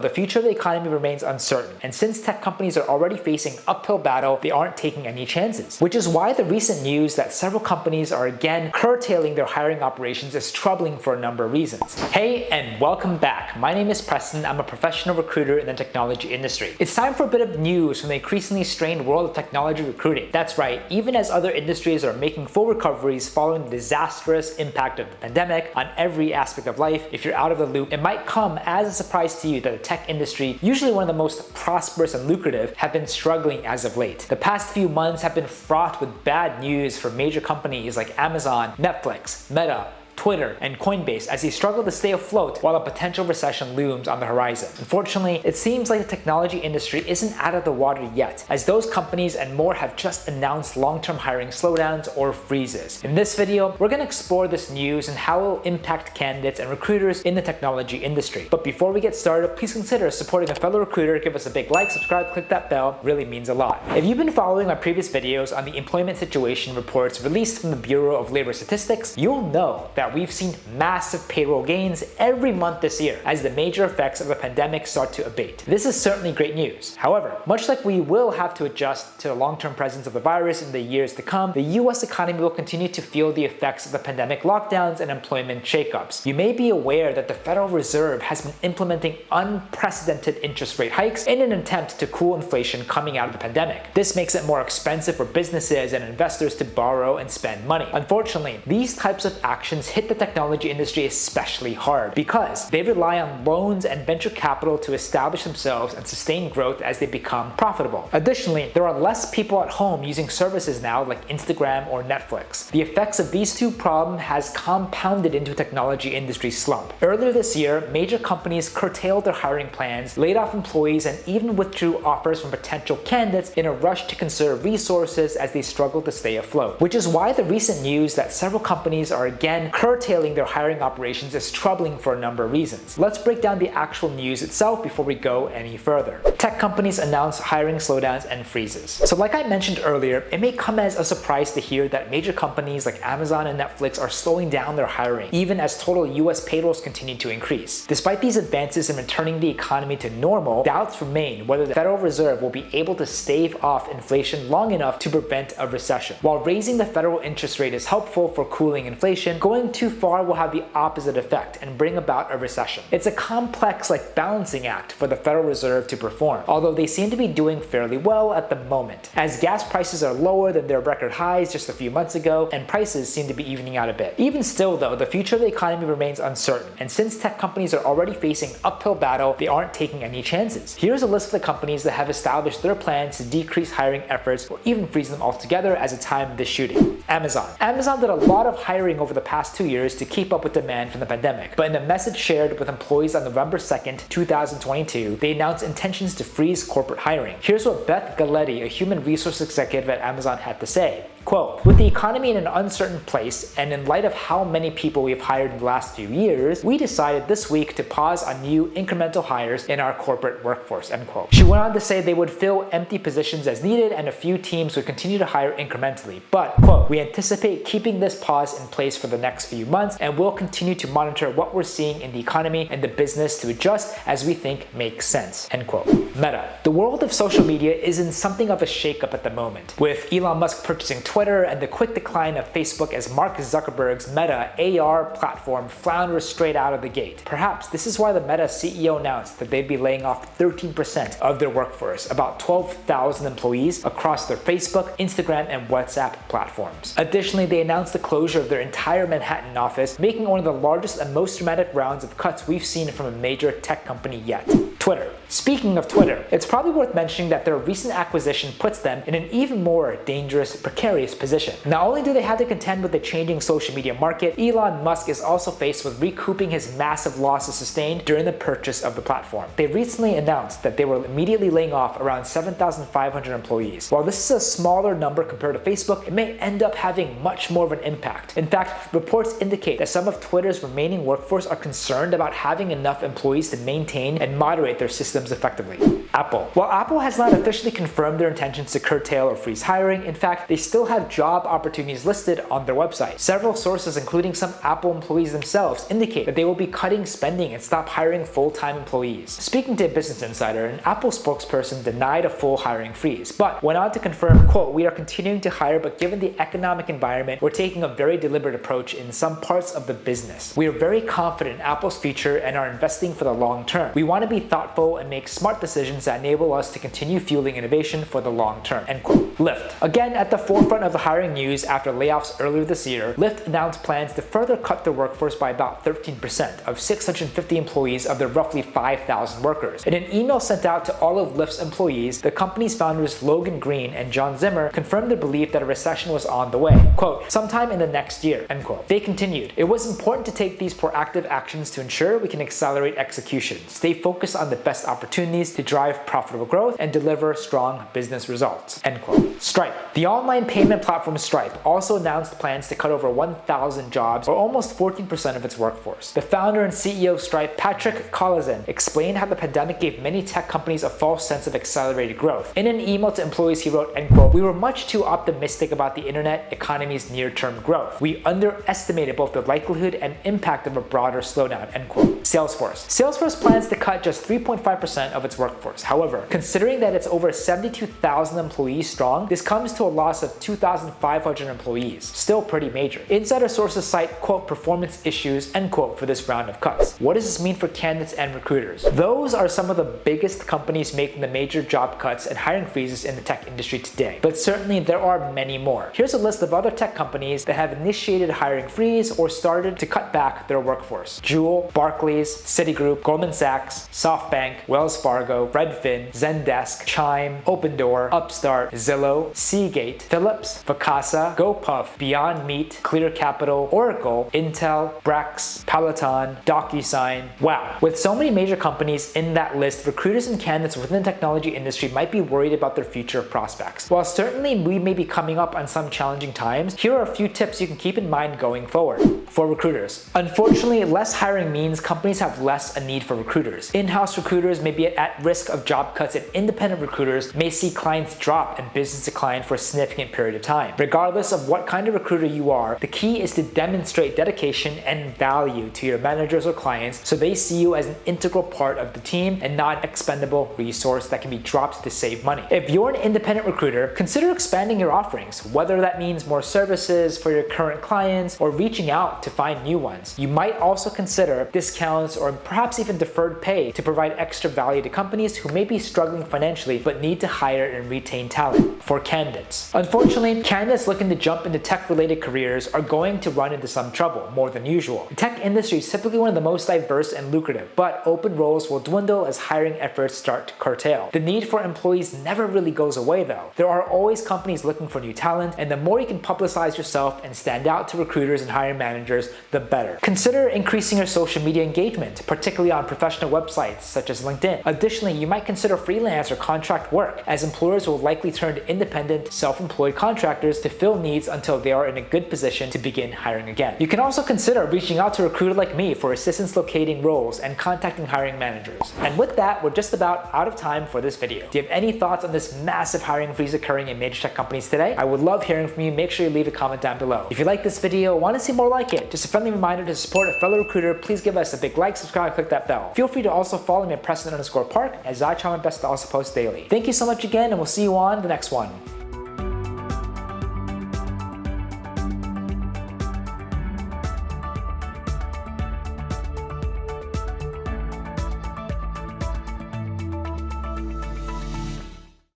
The future of the economy remains uncertain, and since tech companies are already facing uphill battle, they aren't taking any chances. Which is why the recent news that several companies are again curtailing their hiring operations is troubling for a number of reasons. Hey, and welcome back. My name is Preston. I'm a professional recruiter in the technology industry. It's time for a bit of news from the increasingly strained world of technology recruiting. That's right, even as other industries are making full recoveries following the disastrous impact of the pandemic on every aspect of life, if you're out of the loop, it might come as a surprise to you that the tech industry, usually one of the most prosperous and lucrative, have been struggling as of late. The past few months have been fraught with bad news for major companies like Amazon, Netflix, Meta, Twitter, and Coinbase as they struggle to stay afloat while a potential recession looms on the horizon. Unfortunately, it seems like the technology industry isn't out of the water yet, as those companies and more have just announced long-term hiring slowdowns or freezes. In this video, we're going to explore this news and how it will impact candidates and recruiters in the technology industry. But before we get started, please consider supporting a fellow recruiter. Give us a big like, subscribe, click that bell. It really means a lot. If you've been following my previous videos on the employment situation reports released from the Bureau of Labor Statistics, you'll know that we've seen massive payroll gains every month this year as the major effects of the pandemic start to abate. This is certainly great news. However, much like we will have to adjust to the long-term presence of the virus in the years to come, the US economy will continue to feel the effects of the pandemic lockdowns and employment shakeups. You may be aware that the Federal Reserve has been implementing unprecedented interest rate hikes in an attempt to cool inflation coming out of the pandemic. This makes it more expensive for businesses and investors to borrow and spend money. Unfortunately, these types of actions hit the technology industry especially hard because they rely on loans and venture capital to establish themselves and sustain growth as they become profitable. Additionally, there are less people at home using services now like Instagram or Netflix. The effects of these two problems has compounded into a technology industry slump. Earlier this year, major companies curtailed their hiring plans, laid off employees, and even withdrew offers from potential candidates in a rush to conserve resources as they struggled to stay afloat. Which is why the recent news that several companies are again curtailing their hiring operations is troubling for a number of reasons. Let's break down the actual news itself before we go any further. Tech companies announce hiring slowdowns and freezes. So like I mentioned earlier, it may come as a surprise to hear that major companies like Amazon and Netflix are slowing down their hiring, even as total US payrolls continue to increase. Despite these advances in returning the economy to normal, doubts remain whether the Federal Reserve will be able to stave off inflation long enough to prevent a recession. While raising the federal interest rate is helpful for cooling inflation, going too far will have the opposite effect and bring about a recession. It's a complex balancing act for the Federal Reserve to perform, although they seem to be doing fairly well at the moment, as gas prices are lower than their record highs just a few months ago and prices seem to be evening out a bit. Even still though, the future of the economy remains uncertain, and since tech companies are already facing uphill battle, they aren't taking any chances. Here's a list of the companies that have established their plans to decrease hiring efforts or even freeze them altogether as the time of this shooting. Amazon. Amazon did a lot of hiring over the past 2 years to keep up with demand from the pandemic, but in the message shared with employees on November 2nd, 2022, they announced intentions to freeze corporate hiring. Here's what Beth Galletti, a human resource executive at Amazon, had to say. Quote, "With the economy in an uncertain place and in light of how many people we've hired in the last few years, we decided this week to pause on new incremental hires in our corporate workforce." End quote. She went on to say they would fill empty positions as needed and a few teams would continue to hire incrementally. But, quote, "We anticipate keeping this pause in place for the next few months and we'll continue to monitor what we're seeing in the economy and the business to adjust as we think makes sense." End quote. Meta. The world of social media is in something of a shakeup at the moment, with Elon Musk purchasing Twitter and the quick decline of Facebook as Mark Zuckerberg's Meta AR platform flounders straight out of the gate. Perhaps this is why the Meta CEO announced that they'd be laying off 13% of their workforce, about 12,000 employees across their Facebook, Instagram, and WhatsApp platforms. Additionally, they announced the closure of their entire Manhattan office, making one of the largest and most dramatic rounds of cuts we've seen from a major tech company yet. Twitter. Speaking of Twitter, it's probably worth mentioning that their recent acquisition puts them in an even more dangerous, precarious position. Not only do they have to contend with the changing social media market, Elon Musk is also faced with recouping his massive losses sustained during the purchase of the platform. They recently announced that they were immediately laying off around 7,500 employees. While this is a smaller number compared to Facebook, it may end up having much more of an impact. In fact, reports indicate that some of Twitter's remaining workforce are concerned about having enough employees to maintain and moderate operate their systems effectively. Apple. While Apple has not officially confirmed their intentions to curtail or freeze hiring, in fact, they still have job opportunities listed on their website. Several sources, including some Apple employees themselves, indicate that they will be cutting spending and stop hiring full-time employees. Speaking to Business Insider, an Apple spokesperson denied a full hiring freeze, but went on to confirm, quote, "We are continuing to hire, but given the economic environment, we're taking a very deliberate approach in some parts of the business. We are very confident in Apple's future and are investing for the long term. We want to be thoughtful and make smart decisions that enable us to continue fueling innovation for the long term." End quote. Lyft. Again, at the forefront of the hiring news after layoffs earlier this year, Lyft announced plans to further cut their workforce by about 13% of 650 employees of their roughly 5,000 workers. In an email sent out to all of Lyft's employees, the company's founders Logan Green and John Zimmer confirmed their belief that a recession was on the way. Quote, "Sometime in the next year." End quote. They continued, "It was important to take these proactive actions to ensure we can accelerate execution, stay focused on the best opportunities to drive profitable growth, and deliver strong business results." End quote. Stripe. The online payment platform Stripe also announced plans to cut over 1,000 jobs, or almost 14% of its workforce. The founder and CEO of Stripe, Patrick Collison, explained how the pandemic gave many tech companies a false sense of accelerated growth. In an email to employees, he wrote, end quote, "We were much too optimistic about the internet economy's near-term growth. We underestimated both the likelihood and impact of a broader slowdown." End quote. Salesforce. Salesforce plans to cut just 3.5% of its workforce. However, considering that it's over 72,000 employees strong, this comes to a loss of 2,500 employees. Still pretty major. Insider sources cite, quote, "performance issues," end quote, for this round of cuts. What does this mean for candidates and recruiters? Those are some of the biggest companies making the major job cuts and hiring freezes in the tech industry today. But certainly there are many more. Here's a list of other tech companies that have initiated a hiring freeze or started to cut back their workforce. Jewel, Barclays, Citigroup, Goldman Sachs, SoftBank, Wells Fargo, Redfin, Zendesk, Chime, Opendoor, Upstart, Zillow, Seagate, Philips, Vacasa, GoPuff, Beyond Meat, Clear Capital, Oracle, Intel, Brex, Peloton, DocuSign. Wow. With so many major companies in that list, recruiters and candidates within the technology industry might be worried about their future prospects. While certainly we may be coming up on some challenging times, here are a few tips you can keep in mind going forward. For recruiters. Unfortunately, less hiring means companies have less a need for recruiters. In-house recruiters may be at risk of job cuts, and independent recruiters may see clients drop and business decline for a significant period of time. Regardless of what kind of recruiter you are, the key is to demonstrate dedication and value to your managers or clients so they see you as an integral part of the team and not an expendable resource that can be dropped to save money. If you're an independent recruiter, consider expanding your offerings, whether that means more services for your current clients or reaching out to find new ones. You might also consider discounts or perhaps even deferred pay to provide extra value to companies who may be struggling financially but need to hire and retain talent. For candidates. Unfortunately, candidates looking to jump into tech-related careers are going to run into some trouble, more than usual. The tech industry is typically one of the most diverse and lucrative, but open roles will dwindle as hiring efforts start to curtail. The need for employees never really goes away though. There are always companies looking for new talent, and the more you can publicize yourself and stand out to recruiters and hiring managers, the better. Consider increasing your social media engagement, particularly on professional websites such as LinkedIn. Additionally, you might consider freelance or contract work, as employers will likely turn to independent, self-employed contractors to fill needs until they are in a good position to begin hiring again. You can also consider reaching out to a recruiter like me for assistance locating roles and contacting hiring managers. And with that, we're just about out of time for this video. Do you have any thoughts on this massive hiring freeze occurring in major tech companies today? I would love hearing from you. Make sure you leave a comment down below. If you like this video, want to see more like it, just a friendly reminder to support a fellow recruiter, please give us a big like, subscribe, click that bell. Feel free to also follow me at Preston_Park, as I try my best to also post daily. Thank you so much again, and we'll see you on the next one.